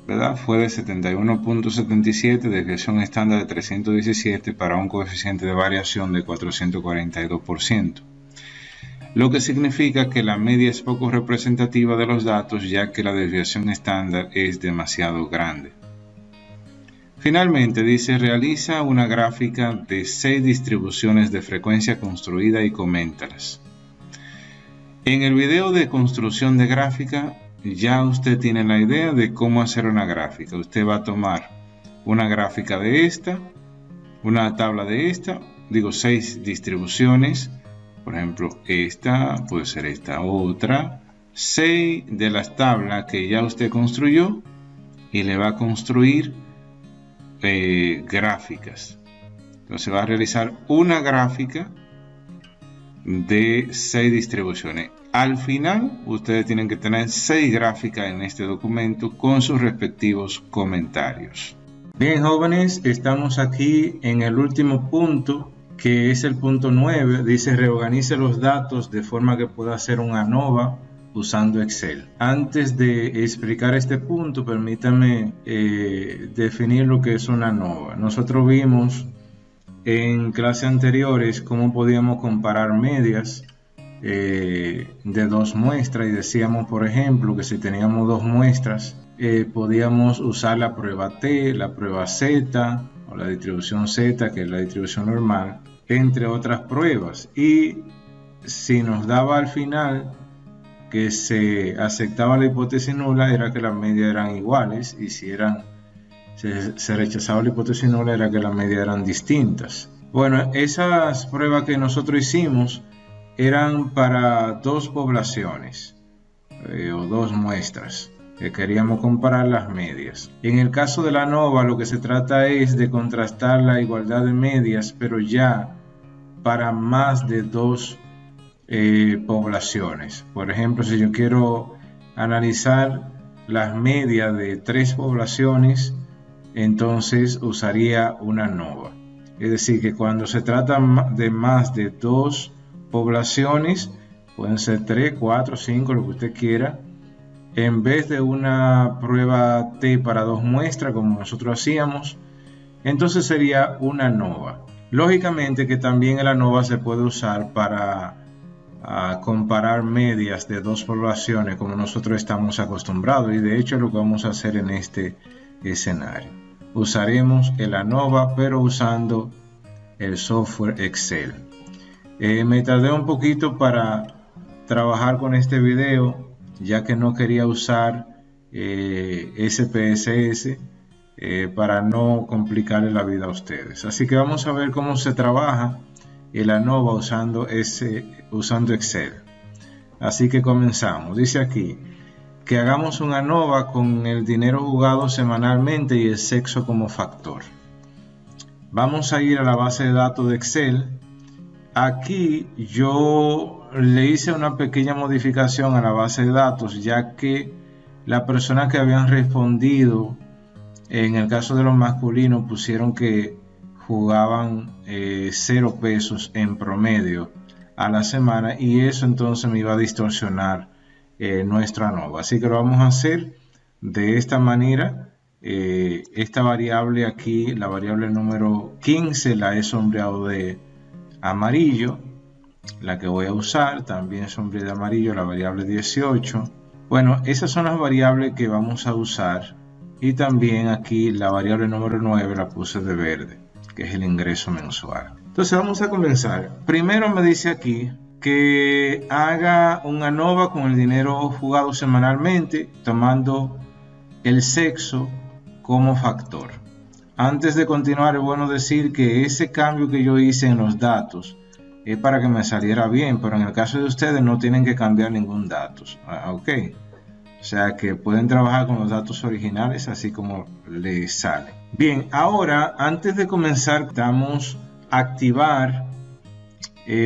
Speaker 1: ¿verdad?, fue de 71.77, desviación estándar de 317 para un coeficiente de variación de 442%. Lo que significa que la media es poco representativa de los datos, ya que la desviación estándar es demasiado grande. Finalmente dice, realiza una gráfica de 6 distribuciones de frecuencia construida y coméntalas. En el video de construcción de gráfica ya usted tiene la idea de cómo hacer una gráfica. Usted va a tomar una gráfica de esta, una tabla de esta, 6 distribuciones. Por ejemplo, esta puede ser esta otra, 6 de las tablas que ya usted construyó y le va a construir gráficas. Entonces va a realizar una gráfica de 6 distribuciones. Al final, ustedes tienen que tener 6 gráficas en este documento con sus respectivos comentarios. Bien, jóvenes, estamos aquí en el último punto que es el punto 9, dice reorganice los datos de forma que pueda hacer un ANOVA usando Excel. Antes de explicar este punto, permítame definir lo que es una ANOVA. Nosotros vimos en clases anteriores cómo podíamos comparar medias de dos muestras y decíamos, por ejemplo, que si teníamos dos muestras, podíamos usar la prueba T, la prueba Z o la distribución Z, que es la distribución normal, entre otras pruebas. Y si nos daba al final que se aceptaba la hipótesis nula, era que las medias eran iguales, y si se rechazaba la hipótesis nula, era que las medias eran distintas. Bueno, esas pruebas que nosotros hicimos eran para dos poblaciones o dos muestras que queríamos comparar las medias. En el caso de la ANOVA, lo que se trata es de contrastar la igualdad de medias, pero ya para más de dos poblaciones. Por ejemplo, si yo quiero analizar las medias de 3 poblaciones, entonces usaría una ANOVA. Es decir, que cuando se trata de más de 2 poblaciones, pueden ser 3, 4, 5, lo que usted quiera, en vez de una prueba T para 2 muestras como nosotros hacíamos, entonces sería una ANOVA. Lógicamente que también el ANOVA se puede usar para comparar medias de 2 poblaciones como nosotros estamos acostumbrados, y de hecho es lo que vamos a hacer en este escenario. Usaremos el ANOVA, pero usando el software Excel. Me tardé un poquito para trabajar con este video, ya que no quería usar SPSS para no complicarle la vida a ustedes. Así que vamos a ver cómo se trabaja el ANOVA usando Excel. Así que comenzamos. Dice aquí que hagamos un ANOVA con el dinero jugado semanalmente y el sexo como factor. Vamos a ir a la base de datos de Excel. Aquí yo le hice una pequeña modificación a la base de datos, ya que las personas que habían respondido, en el caso de los masculinos, pusieron que jugaban 0 pesos en promedio a la semana, y eso entonces me iba a distorsionar nuestra ANOVA. Así que lo vamos a hacer de esta manera. Esta variable aquí, la variable número 15, la he sombreado de amarillo. La que voy a usar también sombreé de amarillo, la variable 18. Bueno, esas son las variables que vamos a usar, y también aquí la variable número 9 la puse de verde, que es el ingreso mensual. Entonces vamos a comenzar. Primero me dice aquí que haga un ANOVA con el dinero jugado semanalmente, tomando el sexo como factor. Antes de continuar, es bueno decir que ese cambio que yo hice en los datos es para que me saliera bien, pero en el caso de ustedes no tienen que cambiar ningún dato. Ok. O sea que pueden trabajar con los datos originales así como les sale. Bien, ahora antes de comenzar vamos a activar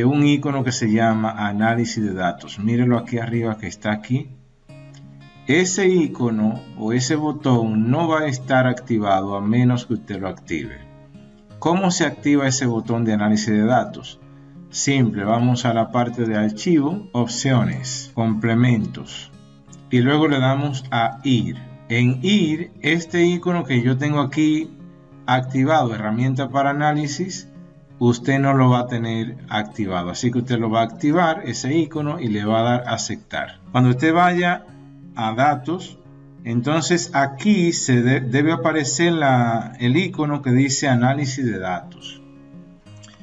Speaker 1: un icono que se llama análisis de datos. Mírenlo aquí arriba, que está aquí. Ese icono o ese botón no va a estar activado a menos que usted lo active. ¿Cómo se activa ese botón de análisis de datos? Simple, vamos a la parte de archivo, opciones, complementos, y luego le damos a ir. En ir, este icono que yo tengo aquí activado, herramienta para análisis, usted no lo va a tener activado, así que usted lo va a activar, ese icono, y le va a dar a aceptar. Cuando usted vaya a datos, entonces aquí debe aparecer el icono que dice análisis de datos.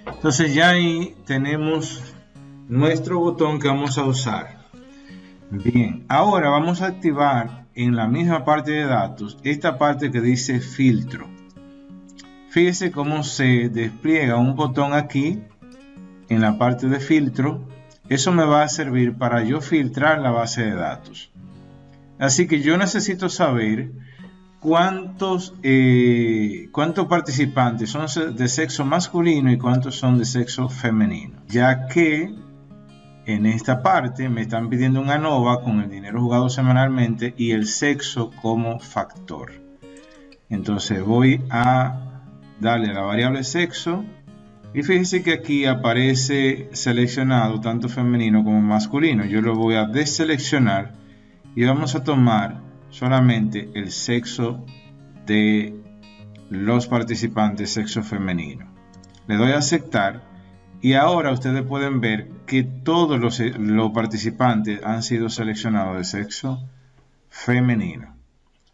Speaker 1: Entonces ya ahí tenemos nuestro botón que vamos a usar. Bien, ahora vamos a activar en la misma parte de datos esta parte que dice filtro. Fíjese cómo se despliega un botón aquí en la parte de filtro. Eso me va a servir para yo filtrar la base de datos. Así que yo necesito saber cuántos participantes son de sexo masculino y cuántos son de sexo femenino, ya que en esta parte me están pidiendo un ANOVA con el dinero jugado semanalmente y el sexo como factor. Entonces voy a darle a la variable sexo Y fíjense que aquí aparece seleccionado tanto femenino como masculino. Yo lo voy a deseleccionar y vamos a tomar solamente el sexo de los participantes, sexo femenino. Le doy a aceptar y ahora ustedes pueden ver que todos los participantes han sido seleccionados de sexo femenino.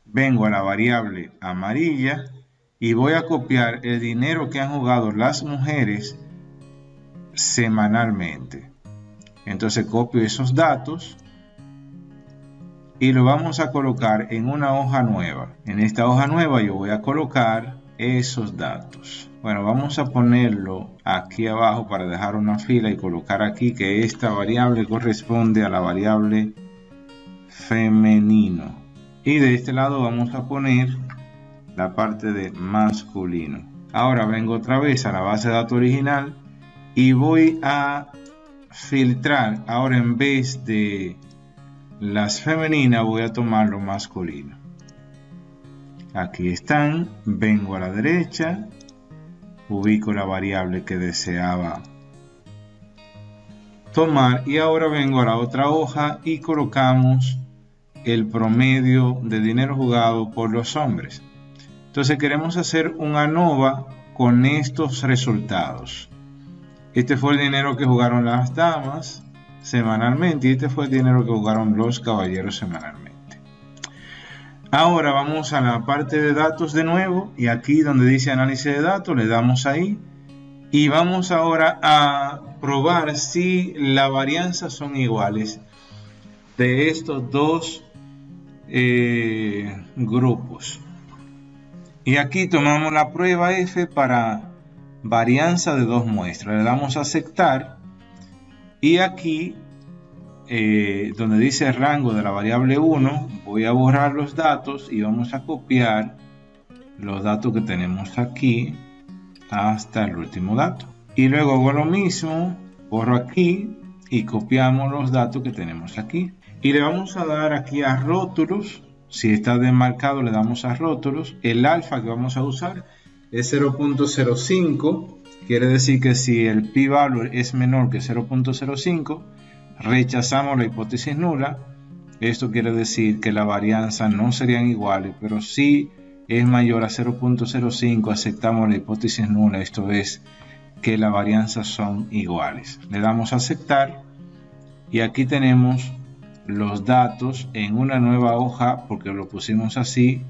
Speaker 1: Vengo a la variable amarilla y voy a copiar el dinero que han jugado las mujeres semanalmente. Entonces copio esos datos y lo vamos a colocar en una hoja nueva. En esta hoja nueva yo voy a colocar esos datos. Bueno, vamos a ponerlo aquí abajo para dejar una fila y colocar aquí que esta variable corresponde a la variable femenino. Y de este lado vamos a poner la parte de masculino. Ahora vengo otra vez a la base de datos original y voy a filtrar. Ahora en vez de las femeninas voy a tomar lo masculino. Aquí están, vengo a la derecha, ubico la variable que deseaba tomar y ahora vengo a la otra hoja y colocamos el promedio de dinero jugado por los hombres. Entonces queremos hacer un ANOVA con estos resultados. Este fue el dinero que jugaron las damas semanalmente y este fue el dinero que jugaron los caballeros semanalmente. Ahora vamos a la parte de datos de nuevo y aquí donde dice análisis de datos le damos ahí y vamos ahora a probar si las varianzas son iguales de estos dos grupos. Y aquí tomamos la prueba F para varianza de dos muestras. Le damos a aceptar y aquí donde dice rango de la variable 1 voy a borrar los datos y vamos a copiar los datos que tenemos aquí hasta el último dato. Y luego hago lo mismo, borro aquí y copiamos los datos que tenemos aquí. Y le vamos a dar aquí a rótulos. Si está desmarcado le damos a rótulos. El alfa que vamos a usar es 0.05. Quiere decir que si el p-value es menor que 0.05, rechazamos la hipótesis nula. Esto quiere decir que las varianzas no serían iguales, pero si es mayor a 0.05 aceptamos la hipótesis nula. Esto es que las varianzas son iguales. Le damos a aceptar y aquí tenemos los datos en una nueva hoja porque lo pusimos así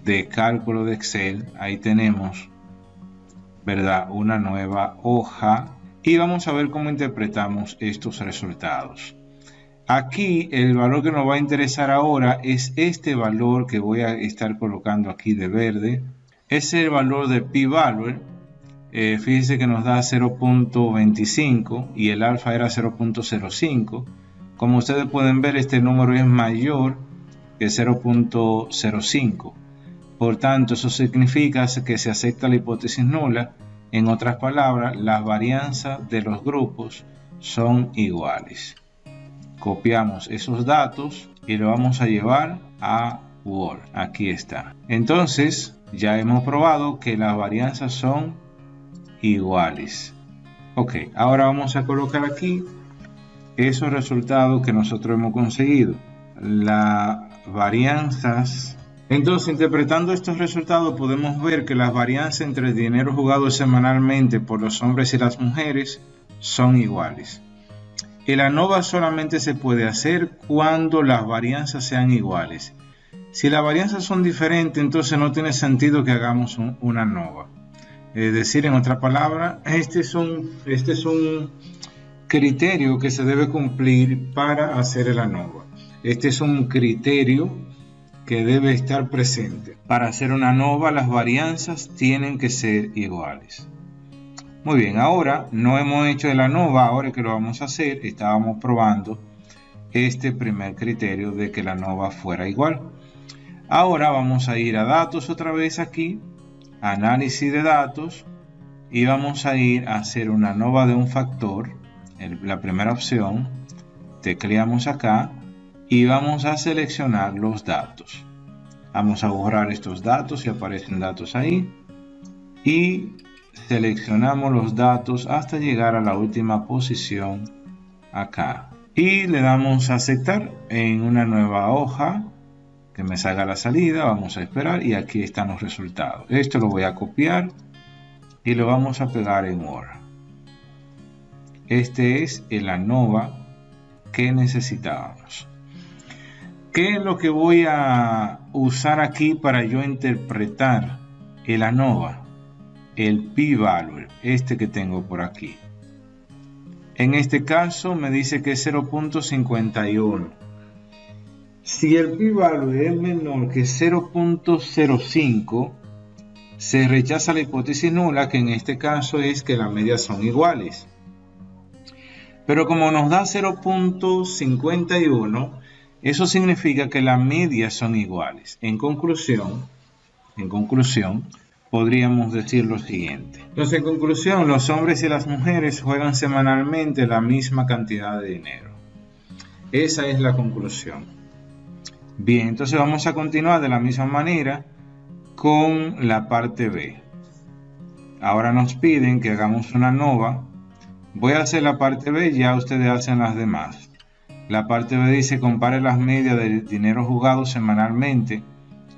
Speaker 1: de cálculo de Excel. Ahí tenemos, ¿verdad?, una nueva hoja y vamos a ver cómo interpretamos estos resultados. Aquí el valor que nos va a interesar ahora es este valor que voy a estar colocando aquí de verde. Es el valor de p-value. Fíjense que nos da 0.25 y el alfa era 0.05. Como ustedes pueden ver, este número es mayor que 0.05. Por tanto, eso significa que se acepta la hipótesis nula. En otras palabras, las varianzas de los grupos son iguales. Copiamos esos datos y lo vamos a llevar a Word. Aquí está. Entonces, ya hemos probado que las varianzas son iguales. Ok, ahora vamos a colocar aquí esos resultados que nosotros hemos conseguido. Las varianzas. Entonces, interpretando estos resultados, podemos ver que las varianzas entre el dinero jugado semanalmente por los hombres y las mujeres son iguales. El ANOVA solamente se puede hacer cuando las varianzas sean iguales. Si las varianzas son diferentes, entonces no tiene sentido que hagamos una ANOVA. Es decir, en otra palabra, este es un criterio que se debe cumplir para hacer el ANOVA. Este es un criterio que debe estar presente. Para hacer una ANOVA, las varianzas tienen que ser iguales. Muy bien, ahora no hemos hecho el ANOVA, ahora que lo vamos a hacer, estábamos probando este primer criterio de que la ANOVA fuera igual. Ahora vamos a ir a datos otra vez aquí, análisis de datos, y vamos a ir a hacer una ANOVA de un factor, la primera opción, tecleamos acá y vamos a seleccionar los datos. Vamos a borrar estos datos si aparecen datos ahí y seleccionamos los datos hasta llegar a la última posición acá y le damos a aceptar en una nueva hoja que me salga la salida. Vamos a esperar y aquí están los resultados. Esto lo voy a copiar y lo vamos a pegar en Word. Este es el ANOVA que necesitábamos. ¿Qué es lo que voy a usar aquí para yo interpretar el ANOVA? El p-value, este que tengo por aquí. En este caso me dice que es 0.51. Si el p-value es menor que 0.05, se rechaza la hipótesis nula, que en este caso es que las medias son iguales. Pero como nos da 0.51, eso significa que las medias son iguales. En conclusión, podríamos decir lo siguiente. Entonces, en conclusión, los hombres y las mujeres juegan semanalmente la misma cantidad de dinero. Esa es la conclusión. Bien, entonces vamos a continuar de la misma manera con la parte B. Ahora nos piden que hagamos una ANOVA. Voy a hacer la parte B, ya ustedes hacen las demás. La parte B dice: compare las medias del dinero jugado semanalmente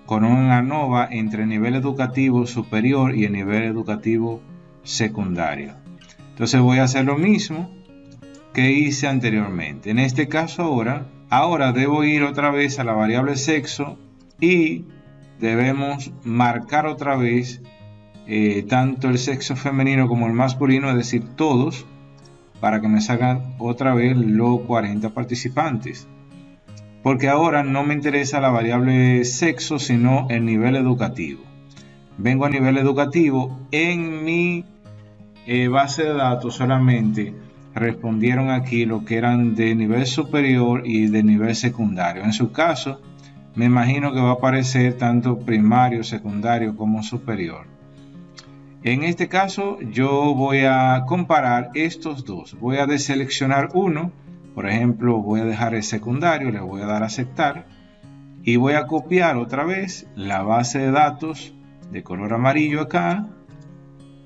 Speaker 1: con una ANOVA entre el nivel educativo superior y el nivel educativo secundario. Entonces voy a hacer lo mismo que hice anteriormente. En este caso ahora debo ir otra vez a la variable sexo y debemos marcar otra vez tanto el sexo femenino como el masculino, es decir, todos, para que me salgan otra vez los 40 participantes. Porque ahora no me interesa la variable sexo, sino el nivel educativo. Vengo a nivel educativo. En mi base de datos solamente respondieron aquí lo que eran de nivel superior y de nivel secundario. En su caso, me imagino que va a aparecer tanto primario, secundario como superior. En este caso, yo voy a comparar estos dos. Voy a deseleccionar uno. Por ejemplo, voy a dejar el secundario, le voy a dar a aceptar y voy a copiar otra vez la base de datos de color amarillo acá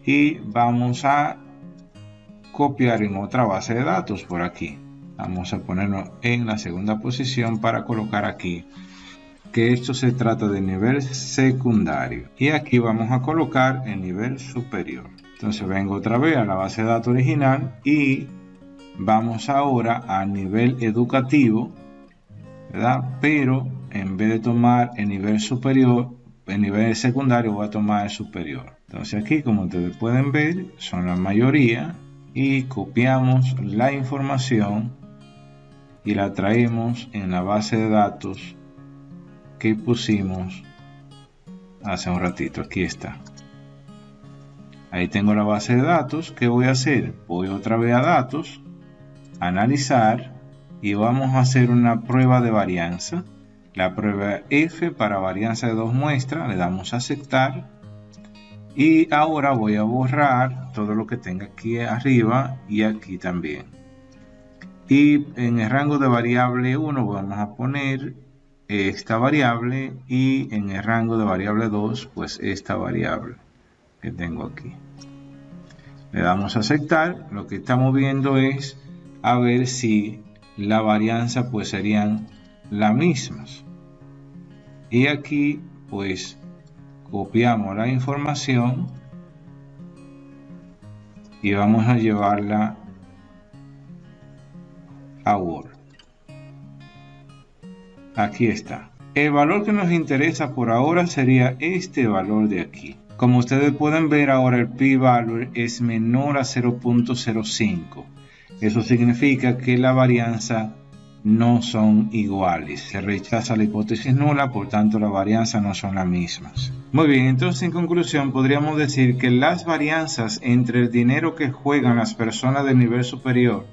Speaker 1: y vamos a copiar en otra base de datos por aquí. Vamos a ponerlo en la segunda posición para colocar aquí que esto se trata de nivel secundario y aquí vamos a colocar el nivel superior. Entonces vengo otra vez a la base de datos original y vamos ahora a nivel educativo, ¿verdad? Pero en vez de tomar el nivel superior, el nivel secundario, voy a tomar el superior. Entonces aquí, como ustedes pueden ver, son la mayoría y copiamos la información y la traemos en la base de datos que pusimos hace un ratito. Aquí está. Ahí tengo la base de datos. ¿Qué voy a hacer? Voy otra vez a datos, analizar y vamos a hacer una prueba de varianza. La prueba F para varianza de 2 muestras. Le damos a aceptar y ahora voy a borrar todo lo que tenga aquí arriba y aquí también. Y en el rango de variable 1 vamos a poner esta variable y en el rango de variable 2 pues esta variable que tengo aquí. Le damos a aceptar. Lo que estamos viendo es a ver si la varianza pues serían las mismas y aquí pues copiamos la información y vamos a llevarla a Word. Aquí está. El valor que nos interesa por ahora sería este valor de aquí. Como ustedes pueden ver ahora, el p-value es menor a 0.05. Eso significa que la varianza no son iguales. Se rechaza la hipótesis nula, por tanto la varianza no son las mismas. Muy bien, entonces en conclusión podríamos decir que las varianzas entre el dinero que juegan las personas del nivel superior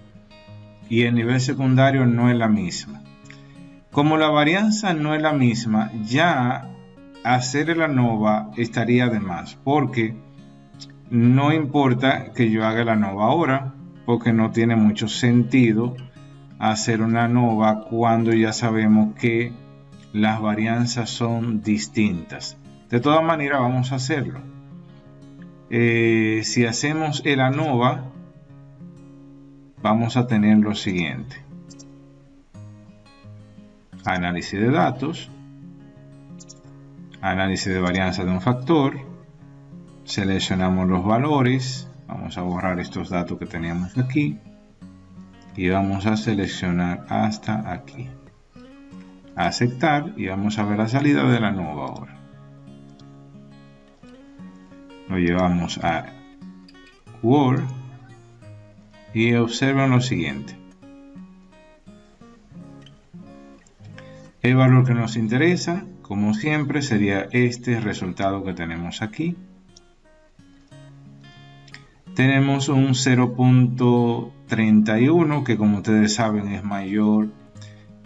Speaker 1: y el nivel secundario no es la misma. Como la varianza no es la misma, ya hacer el ANOVA estaría de más, porque no importa que yo haga el ANOVA ahora, porque no tiene mucho sentido hacer una ANOVA cuando ya sabemos que las varianzas son distintas. De todas maneras vamos a hacerlo. Si hacemos el ANOVA, vamos a tener lo siguiente: análisis de datos, análisis de varianza de un factor, seleccionamos los valores, vamos a borrar estos datos que teníamos aquí y vamos a seleccionar hasta aquí, aceptar, y vamos a ver la salida de la ANOVA ahora. Lo llevamos a Word y observen lo siguiente: el valor que nos interesa, como siempre, sería este resultado que tenemos aquí. Tenemos un 0.31 que, como ustedes saben, es mayor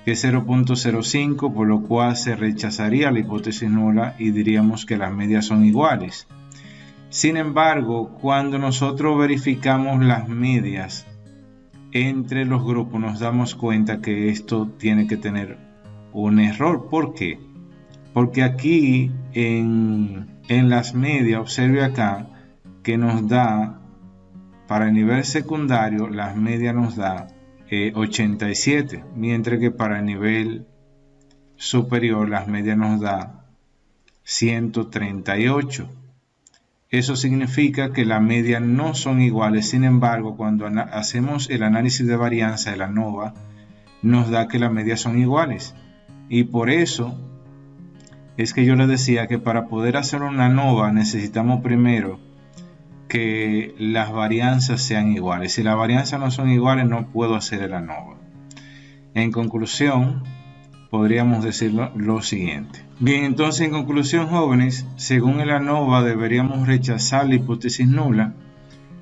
Speaker 1: que 0.05, por lo cual se rechazaría la hipótesis nula y diríamos que las medias son iguales. Sin embargo, cuando nosotros verificamos las medias entre los grupos, nos damos cuenta que esto tiene que tener un error. ¿Por qué? Porque aquí en las medias, observe acá que nos da, para el nivel secundario, las medias nos da 87, mientras que para el nivel superior las medias nos da 138. Eso significa que las medias no son iguales. Sin embargo, cuando hacemos el análisis de varianza de la ANOVA, nos da que las medias son iguales. Y por eso es que yo les decía que para poder hacer una ANOVA necesitamos primero que las varianzas sean iguales. Si las varianzas no son iguales, no puedo hacer el ANOVA. En conclusión, podríamos decir lo siguiente. Bien, entonces, en conclusión, jóvenes, según el ANOVA deberíamos rechazar la hipótesis nula,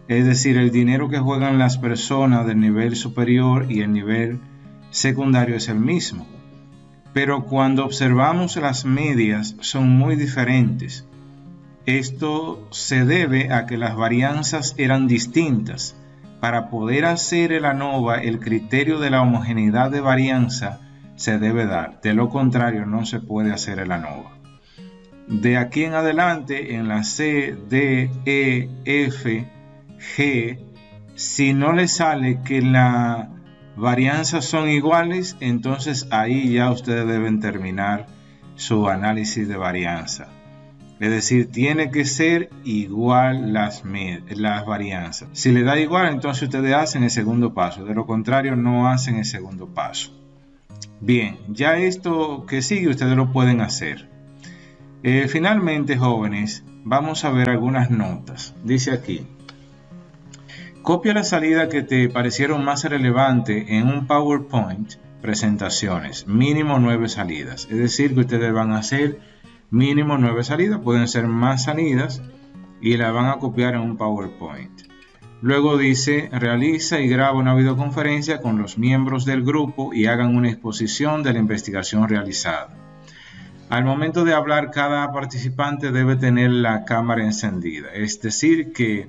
Speaker 1: es decir, el dinero que juegan las personas del nivel superior y el nivel secundario es el mismo. Pero cuando observamos las medias son muy diferentes. Esto se debe a que las varianzas eran distintas. Para poder hacer el ANOVA, el criterio de la homogeneidad de varianza se debe dar. De lo contrario, no se puede hacer el ANOVA. De aquí en adelante, en la C, D, E, F, G, si no le sale que las varianzas son iguales, entonces ahí ya ustedes deben terminar su análisis de varianza. Es decir, tiene que ser igual las varianzas. Si le da igual, entonces ustedes hacen el segundo paso. De lo contrario, no hacen el segundo paso. Bien, ya esto que sigue ustedes lo pueden hacer. Finalmente, jóvenes, vamos a ver algunas notas. Dice aquí: copia la salida que te parecieron más relevante en un PowerPoint presentaciones. Mínimo 9 salidas. Es decir, que ustedes van a hacer mínimo 9 salidas. Pueden ser más salidas y las van a copiar en un PowerPoint. Luego dice: realiza y graba una videoconferencia con los miembros del grupo y hagan una exposición de la investigación realizada. Al momento de hablar, cada participante debe tener la cámara encendida. Es decir, que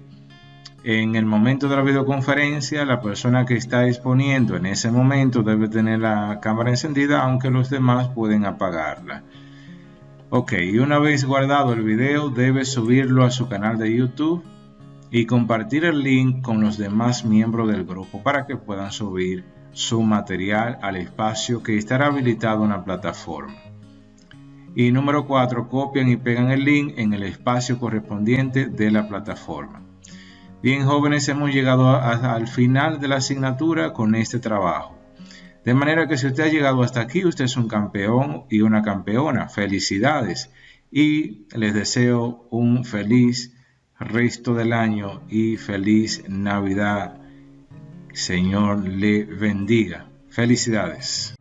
Speaker 1: en el momento de la videoconferencia, la persona que está exponiendo en ese momento debe tener la cámara encendida, aunque los demás pueden apagarla. Ok, y una vez guardado el video, debe subirlo a su canal de YouTube y compartir el link con los demás miembros del grupo para que puedan subir su material al espacio que estará habilitado en la plataforma. Y número 4, copian y pegan el link en el espacio correspondiente de la plataforma. Bien, jóvenes, hemos llegado al final de la asignatura con este trabajo. De manera que si usted ha llegado hasta aquí, usted es un campeón y una campeona. Felicidades y les deseo un feliz resto del año y feliz Navidad. Señor le bendiga. Felicidades.